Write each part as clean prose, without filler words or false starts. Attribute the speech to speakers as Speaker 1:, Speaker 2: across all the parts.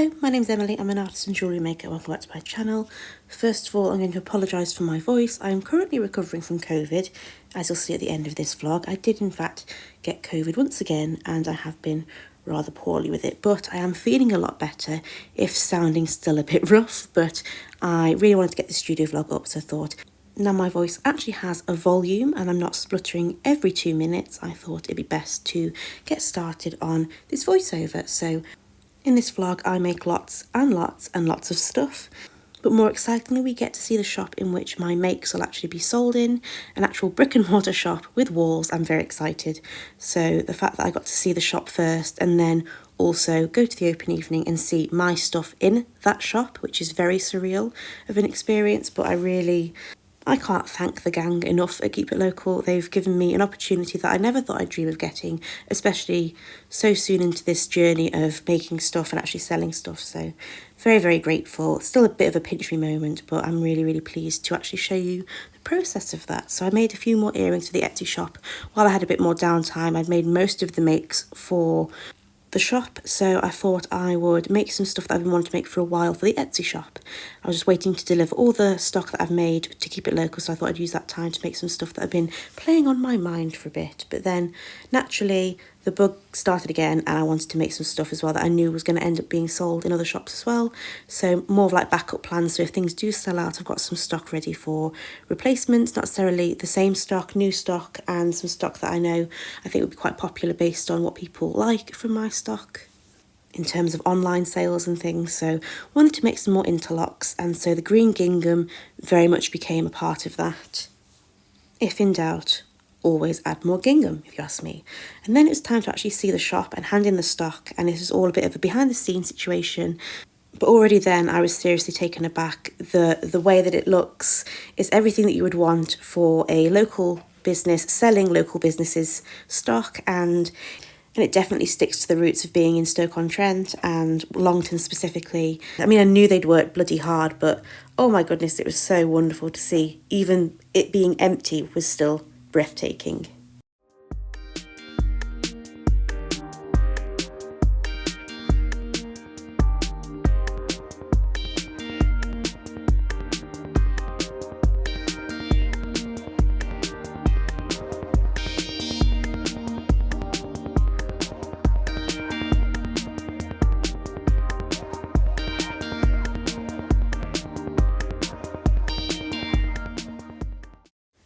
Speaker 1: Hello, my name's Emily. I'm an artist and jewellery maker. Welcome back to my channel. First of all, I'm going to apologise for my voice. I am currently recovering from COVID. As you'll see at the end of this vlog, I did in fact get COVID once again and I have been rather poorly with it, but I am feeling a lot better, if sounding still a bit rough. But I really wanted to get the studio vlog up, so I thought now my voice actually has a volume and I'm not spluttering every 2 minutes, I thought it'd be best to get started on this voiceover. So in this vlog, I make lots and lots and lots of stuff, but more excitingly, we get to see the shop in which my makes will actually be sold in, an actual brick and mortar shop with walls. I'm very excited. So the fact that I got to see the shop first and then also go to the open evening and see my stuff in that shop, which is very surreal of an experience, but I can't thank the gang enough at Keep It Local. They've given me an opportunity that I never thought I'd dream of getting, especially so soon into this journey of making stuff and actually selling stuff. So very, very grateful. Still a bit of a pinch me moment, but I'm really, really pleased to actually show you the process of that. So I made a few more earrings for the Etsy shop. While I had a bit more downtime, I'd made most of the makes for the shop, so I thought I would make some stuff that I've been wanting to make for a while for the Etsy shop. I was just waiting to deliver all the stock that I've made to Keep It Local, so I thought I'd use that time to make some stuff that had been playing on my mind for a bit. But then naturally the bug started again and I wanted to make some stuff as well that I knew was going to end up being sold in other shops as well. So more of like backup plans, so if things do sell out, I've got some stock ready for replacements, not necessarily the same stock, new stock, and some stock that I think would be quite popular based on what people like from my stock in terms of online sales and things. So wanted to make some more interlocks, and so the green gingham very much became a part of that. If in doubt, always add more gingham, if you ask me. And then it was time to actually see the shop and hand in the stock, and this is all a bit of a behind the scenes situation. But already then I was seriously taken aback. The way that it looks is everything that you would want for a local business selling local businesses stock, and it definitely sticks to the roots of being in Stoke-on-Trent and Longton specifically. I mean, I knew they'd worked bloody hard, but oh my goodness, it was so wonderful to see. Even it being empty was still breathtaking.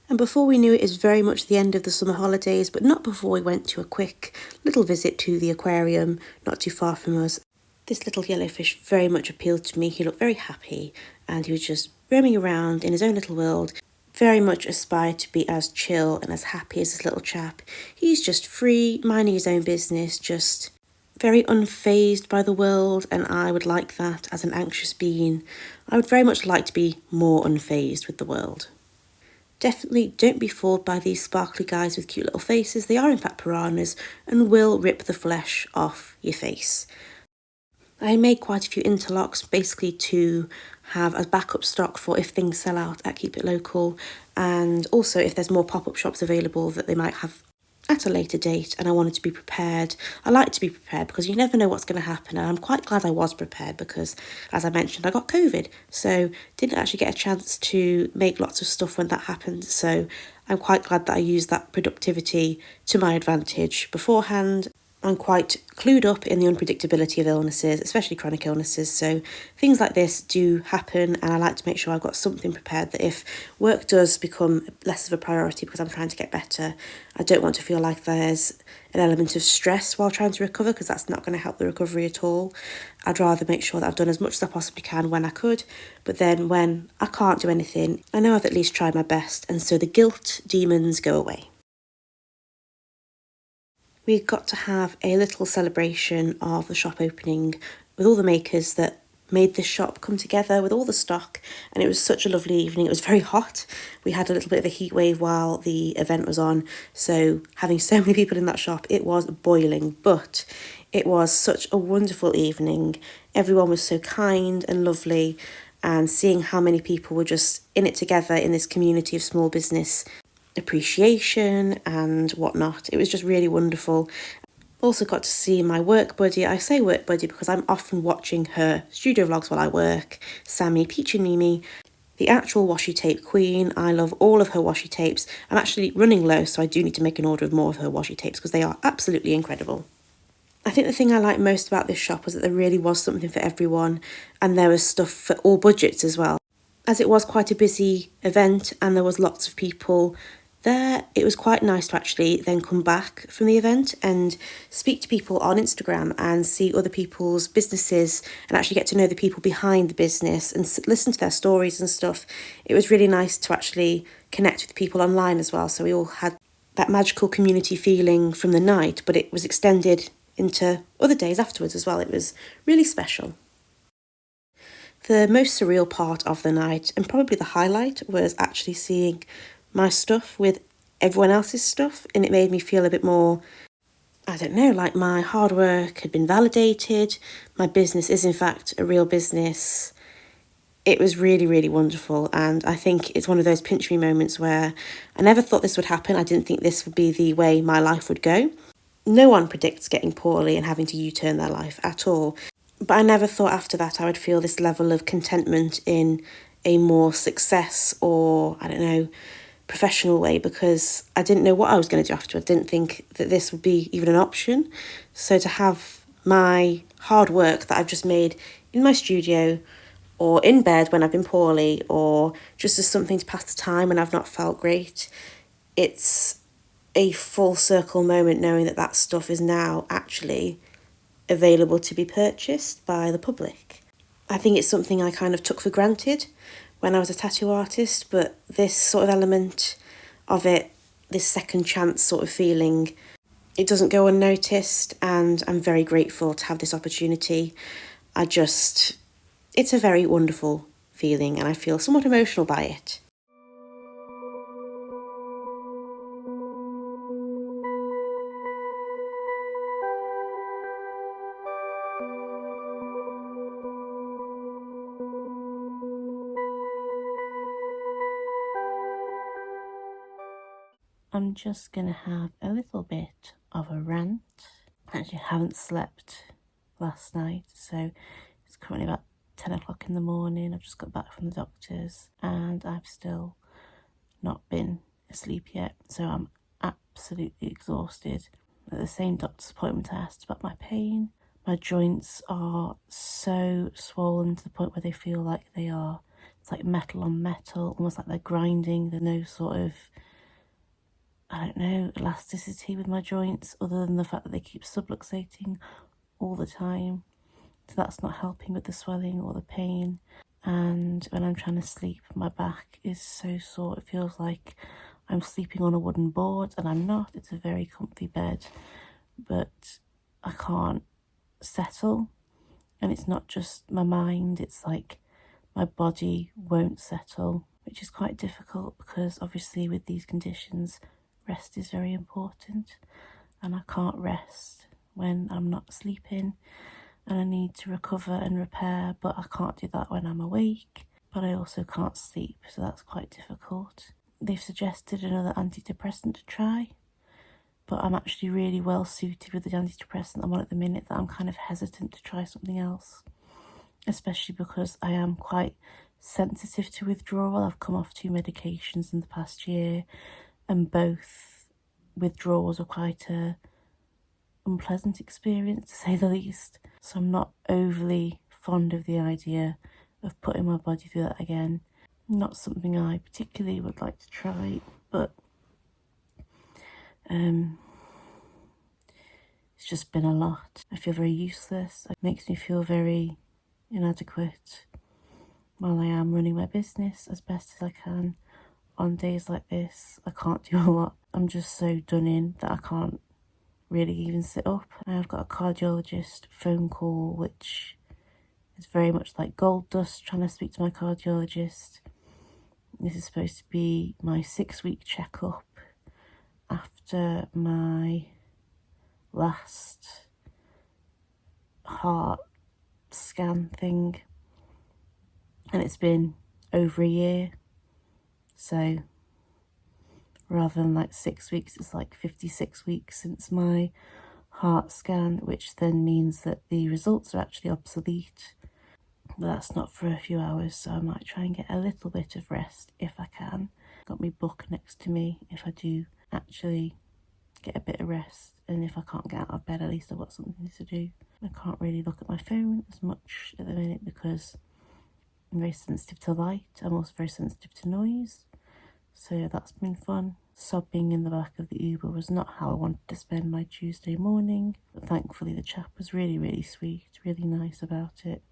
Speaker 1: And before we knew it, is very much the end of the summer holidays, but not before we went to a quick little visit to the aquarium not too far from us. This little yellowfish very much appealed to me. He looked very happy and he was just roaming around in his own little world. Very much aspired to be as chill and as happy as this little chap. He's just free, minding his own business, just very unfazed by the world, and I would like that as an anxious being. I would very much like to be more unfazed with the world. Definitely don't be fooled by these sparkly guys with cute little faces. They are in fact piranhas and will rip the flesh off your face. I made quite a few interlocks basically to have as backup stock for if things sell out at Keep It Local, and also if there's more pop-up shops available that they might have at a later date, and I wanted to be prepared. I like to be prepared because you never know what's going to happen, and I'm quite glad I was prepared because, as I mentioned, I got COVID, so didn't actually get a chance to make lots of stuff when that happened. So I'm quite glad that I used that productivity to my advantage beforehand. I'm quite clued up in the unpredictability of illnesses, especially chronic illnesses, so things like this do happen, and I like to make sure I've got something prepared that if work does become less of a priority because I'm trying to get better, I don't want to feel like there's an element of stress while trying to recover, because that's not going to help the recovery at all. I'd rather make sure that I've done as much as I possibly can when I could, but then when I can't do anything, I know I've at least tried my best, and so the guilt demons go away. We got to have a little celebration of the shop opening with all the makers that made this shop come together with all the stock, and it was such a lovely evening. It was very hot. We had a little bit of a heat wave while the event was on, so having so many people in that shop, it was boiling, but it was such a wonderful evening. Everyone was so kind and lovely, and seeing how many people were just in it together in this community of small business appreciation and whatnot, it was just really wonderful. Also got to see my work buddy. I say work buddy because I'm often watching her studio vlogs while I work. Sammy, Peach and Mimi, the actual washi tape queen. I love all of her washi tapes. I'm actually running low, so I do need to make an order of more of her washi tapes because they are absolutely incredible. I think the thing I liked most about this shop was that there really was something for everyone, and there was stuff for all budgets as well. As it was quite a busy event and there was lots of people there, it was quite nice to actually then come back from the event and speak to people on Instagram and see other people's businesses and actually get to know the people behind the business and listen to their stories and stuff. It was really nice to actually connect with people online as well, so we all had that magical community feeling from the night, but it was extended into other days afterwards as well. It was really special. The most surreal part of the night, and probably the highlight, was actually seeing my stuff with everyone else's stuff, and it made me feel a bit more, I don't know, like my hard work had been validated. My business is in fact a real business. It was really, really wonderful, and I think it's one of those pinch me moments where I never thought this would happen. I didn't think this would be the way my life would go. No one predicts getting poorly and having to U-turn their life at all. But I never thought after that I would feel this level of contentment in a more success or, I don't know, professional way, because I didn't know what I was going to do after. I didn't think that this would be even an option. So to have my hard work that I've just made in my studio or in bed when I've been poorly or just as something to pass the time when I've not felt great, it's a full circle moment knowing that that stuff is now actually available to be purchased by the public. I think it's something I kind of took for granted when I was a tattoo artist, but this sort of element of it, this second chance sort of feeling, it doesn't go unnoticed, and I'm very grateful to have this opportunity. It's a very wonderful feeling and I feel somewhat emotional by it. I'm just going to have a little bit of a rant. I actually haven't slept last night, so it's currently about 10 o'clock in the morning. I've just got back from the doctors and I've still not been asleep yet, so I'm absolutely exhausted. At the same doctor's appointment I asked about my pain. My joints are so swollen to the point where they feel like it's like metal on metal, almost like they're grinding. There's no sort of, I don't know, elasticity with my joints other than the fact that they keep subluxating all the time. So that's not helping with the swelling or the pain. And when I'm trying to sleep, my back is so sore. It feels like I'm sleeping on a wooden board, and I'm not. It's a very comfy bed, but I can't settle. And it's not just my mind, it's like my body won't settle, which is quite difficult because obviously with these conditions, rest is very important, and I can't rest when I'm not sleeping, and I need to recover and repair, but I can't do that when I'm awake, but I also can't sleep, so that's quite difficult. They've suggested another antidepressant to try, but I'm actually really well suited with the antidepressant I'm on at the minute that I'm kind of hesitant to try something else, especially because I am quite sensitive to withdrawal. I've come off 2 medications in the past year, and both withdrawals are quite a unpleasant experience, to say the least. So I'm not overly fond of the idea of putting my body through that again. Not something I particularly would like to try, but it's just been a lot. I feel very useless. It makes me feel very inadequate while I am running my business as best as I can. On days like this, I can't do a lot. I'm just so done in that I can't really even sit up. I've got a cardiologist phone call, which is very much like gold dust trying to speak to my cardiologist. This is supposed to be my 6-week checkup after my last heart scan thing, and it's been over a year, so rather than like 6 weeks, it's like 56 weeks since my heart scan, which then means that the results are actually obsolete. But that's not for a few hours, so I might try and get a little bit of rest if I can. Got my book next to me if I do actually get a bit of rest, and if I can't get out of bed, at least I've got something to do. I can't really look at my phone as much at the minute because I'm very sensitive to light. I'm also very sensitive to noise, so that's been fun. Sobbing in the back of the Uber was not how I wanted to spend my Tuesday morning, but thankfully the chap was really sweet, really nice about it.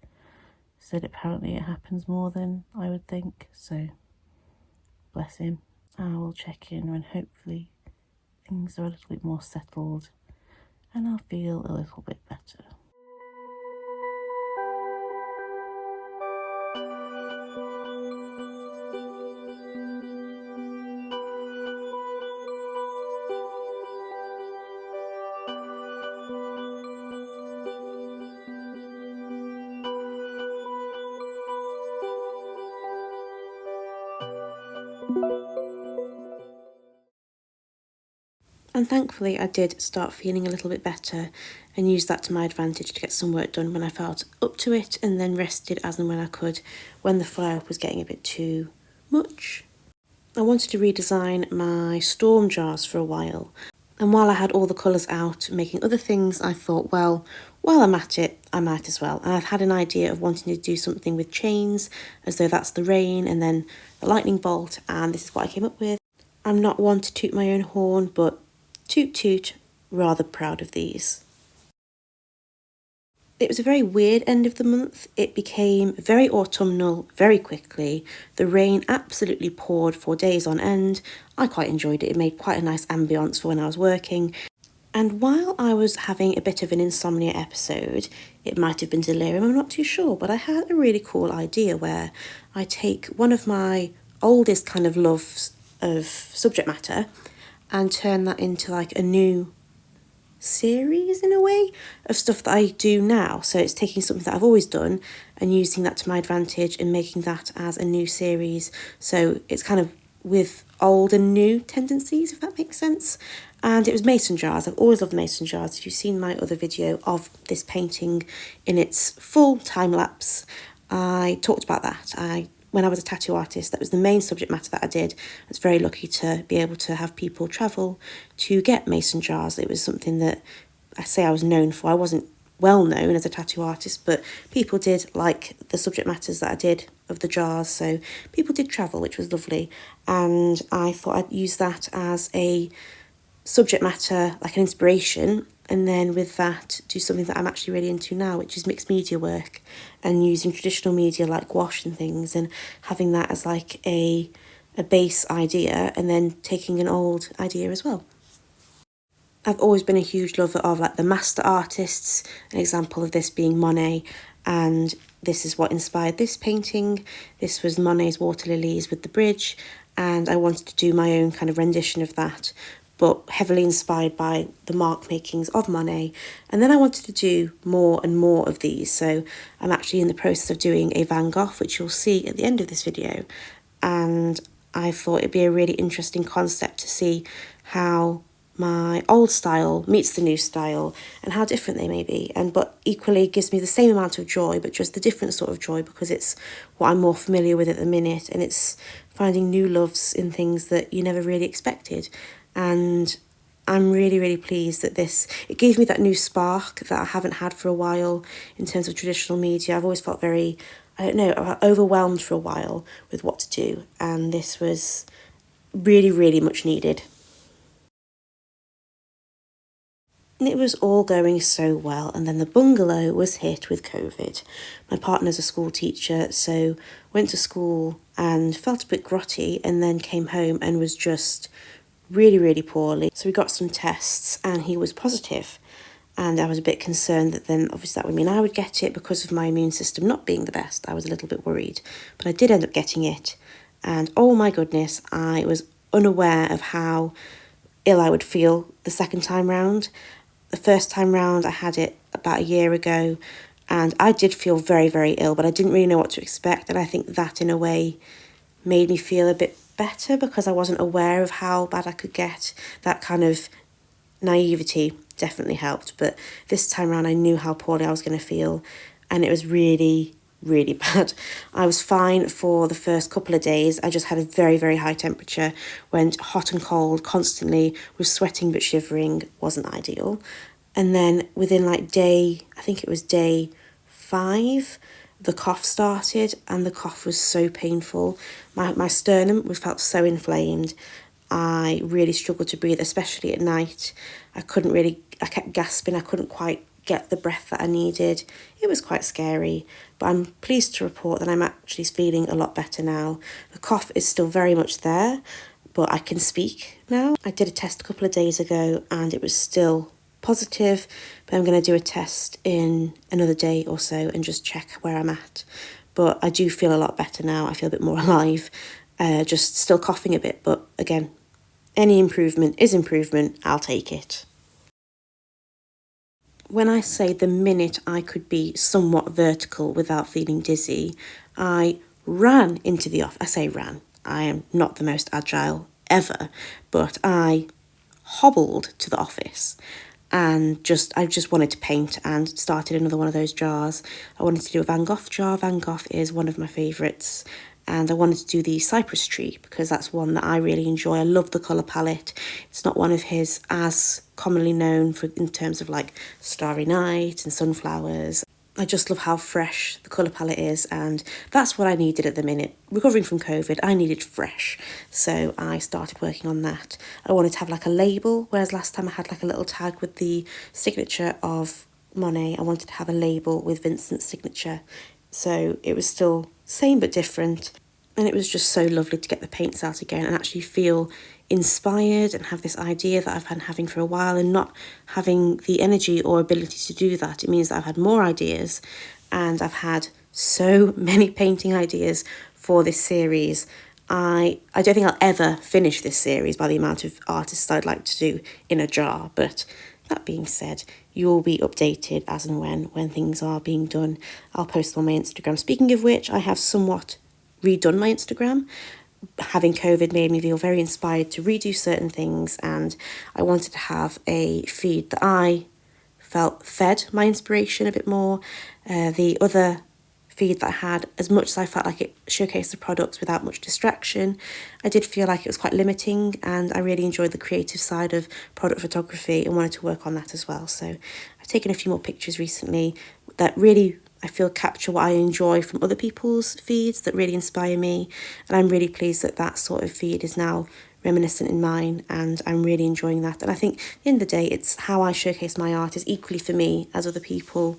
Speaker 1: Said apparently it happens more than I would think, so bless him. I will check in when hopefully things are a little bit more settled and I'll feel a little bit better. And thankfully I did start feeling a little bit better and used that to my advantage to get some work done when I felt up to it, and then rested as and when I could when the flare-up was getting a bit too much. I wanted to redesign my storm jars for a while, and while I had all the colours out making other things, I thought, well, while I'm at it, I might as well. And I've had an idea of wanting to do something with chains, as though that's the rain and then the lightning bolt, and this is what I came up with. I'm not one to toot my own horn, but toot toot, rather proud of these. It was a very weird end of the month. It became very autumnal very quickly. The rain absolutely poured for days on end. I quite enjoyed it. It made quite a nice ambience for when I was working. And while I was having a bit of an insomnia episode, it might have been delirium, I'm not too sure, but I had a really cool idea where I take one of my oldest kind of loves of subject matter and turn that into like a new series in a way of stuff that I do now. So it's taking something that I've always done and using that to my advantage and making that as a new series. So it's kind of with old and new tendencies, if that makes sense. And it was mason jars. I've always loved mason jars. If you've seen my other video of this painting in its full time lapse, I talked about that. When I was a tattoo artist, that was the main subject matter that I did. I was very lucky to be able to have people travel to get mason jars. It was something that I was known for. I wasn't well known as a tattoo artist, but people did like the subject matters that I did of the jars. So people did travel, which was lovely. And I thought I'd use that as a subject matter, like an inspiration, and then with that do something that I'm actually really into now, which is mixed media work and using traditional media like gouache and things, and having that as like a base idea and then taking an old idea as well. I've always been a huge lover of like the master artists, an example of this being Monet, and this is what inspired this painting. This was Monet's Water Lilies with the bridge, and I wanted to do my own kind of rendition of that, but heavily inspired by the mark makings of Monet. And then I wanted to do more and more of these, so I'm actually in the process of doing a Van Gogh, which you'll see at the end of this video, and I thought it'd be a really interesting concept to see how my old style meets the new style and how different they may be, but equally gives me the same amount of joy, but just a different sort of joy because it's what I'm more familiar with at the minute, and it's finding new loves in things that you never really expected. And I'm really pleased that it gave me that new spark that I haven't had for a while in terms of traditional media. I've always felt very, overwhelmed for a while with what to do, and this was really much needed. And it was all going so well, and then the bungalow was hit with COVID. My partner's a school teacher, so went to school and felt a bit grotty, and then came home and was just really poorly. So we got some tests and he was positive, and I was a bit concerned that then obviously that would mean I would get it because of my immune system not being the best. I was a little bit worried, but I did end up getting it, and oh my goodness, I was unaware of how ill I would feel the second time round. The first time round I had it about a year ago, and I did feel very ill, but I didn't really know what to expect, and I think that in a way made me feel a bit better because I wasn't aware of how bad I could get, that kind of naivety definitely helped, but this time around I knew how poorly I was going to feel, and it was really, really bad. I was fine for the first couple of days. I just had a very, very high temperature, went hot and cold constantly, was sweating but shivering, wasn't ideal. And then within like I think it was day 5, the cough started, and the cough was so painful. My sternum felt so inflamed. I really struggled to breathe, especially at night. I kept gasping. I couldn't quite get the breath that I needed. It was quite scary, but I'm pleased to report that I'm actually feeling a lot better now. The cough is still very much there, but I can speak now. I did a test a couple of days ago and it was still positive, but I'm going to do a test in another day or so and just check where I'm at. But I do feel a lot better now. I feel a bit more alive, just still coughing a bit, but again, any improvement is improvement. I'll take it. When I say the minute I could be somewhat vertical without feeling dizzy, I ran into the office. I say ran. I am not the most agile ever, but I hobbled to the office and I just wanted to paint and started another one of those jars. I wanted to do a Van Gogh jar. Van Gogh is one of my favourites. And I wanted to do the cypress tree because that's one that I really enjoy. I love the colour palette. It's not one of his as commonly known for in terms of like Starry Night and sunflowers. I just love how fresh the colour palette is, and that's what I needed at the minute. Recovering from COVID, I needed fresh. So I started working on that. I wanted to have like a label, whereas last time I had like a little tag with the signature of Monet. I wanted to have a label with Vincent's signature. So it was still same but different, and it was just so lovely to get the paints out again and actually feel inspired and have this idea that I've been having for a while and not having the energy or ability to do that. It means that I've had more ideas, and I've had so many painting ideas for this series. I don't think I'll ever finish this series by the amount of artists I'd like to do in a jar, but that being said, you'll be updated as and when things are being done. I'll post them on my Instagram. Speaking of which, I have somewhat redone my Instagram. Having COVID made me feel very inspired to redo certain things, and I wanted to have a feed that I felt fed my inspiration a bit more. The other feed that I had, as much as I felt like it showcased the products without much distraction, I did feel like it was quite limiting, and I really enjoyed the creative side of product photography and wanted to work on that as well. So I've taken a few more pictures recently that really I feel capture what I enjoy from other people's feeds that really inspire me, and I'm really pleased that that sort of feed is now reminiscent in mine, and I'm really enjoying that. And I think at the end of the day, it's how I showcase my art is equally for me as other people.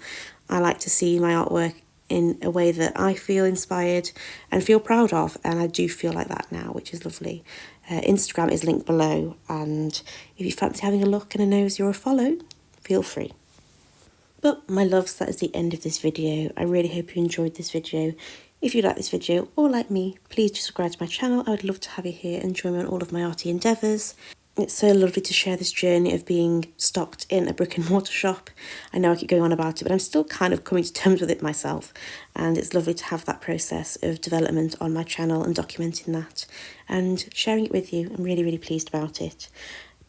Speaker 1: I like to see my artwork in a way that I feel inspired and feel proud of, and I do feel like that now, which is lovely. Instagram is linked below, and if you fancy having a look and a nosy or a follow, feel free. But my loves, that is the end of this video. I really hope you enjoyed this video. If you like this video or like me, please do subscribe to my channel. I would love to have you here and join me on all of my arty endeavours. It's so lovely to share this journey of being stocked in a brick and mortar shop. I know I keep going on about it, but I'm still kind of coming to terms with it myself. And it's lovely to have that process of development on my channel and documenting that and sharing it with you. I'm really, really pleased about it.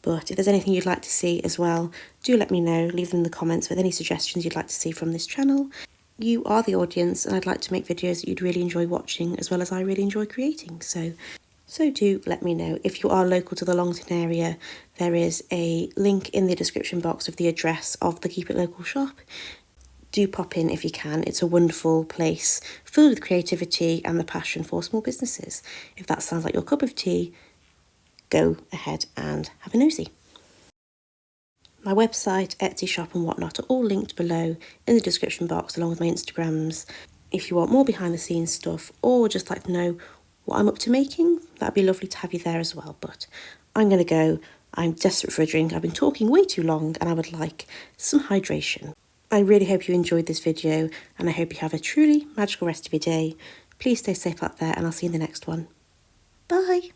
Speaker 1: But if there's anything you'd like to see as well, do let me know. Leave them in the comments with any suggestions you'd like to see from this channel. You are the audience, and I'd like to make videos that you'd really enjoy watching as well as I really enjoy creating. So do let me know. If you are local to the Longton area, there is a link in the description box of the address of the Keep It Local shop. Do pop in if you can. It's a wonderful place filled with creativity and the passion for small businesses. If that sounds like your cup of tea, go ahead and have a nosy. My website, Etsy shop and whatnot are all linked below in the description box along with my Instagrams. If you want more behind the scenes stuff or just like to know what I'm up to making, that'd be lovely to have you there as well. But I'm going to go. I'm desperate for a drink. I've been talking way too long and I would like some hydration. I really hope you enjoyed this video and I hope you have a truly magical rest of your day. Please stay safe out there and I'll see you in the next one. Bye!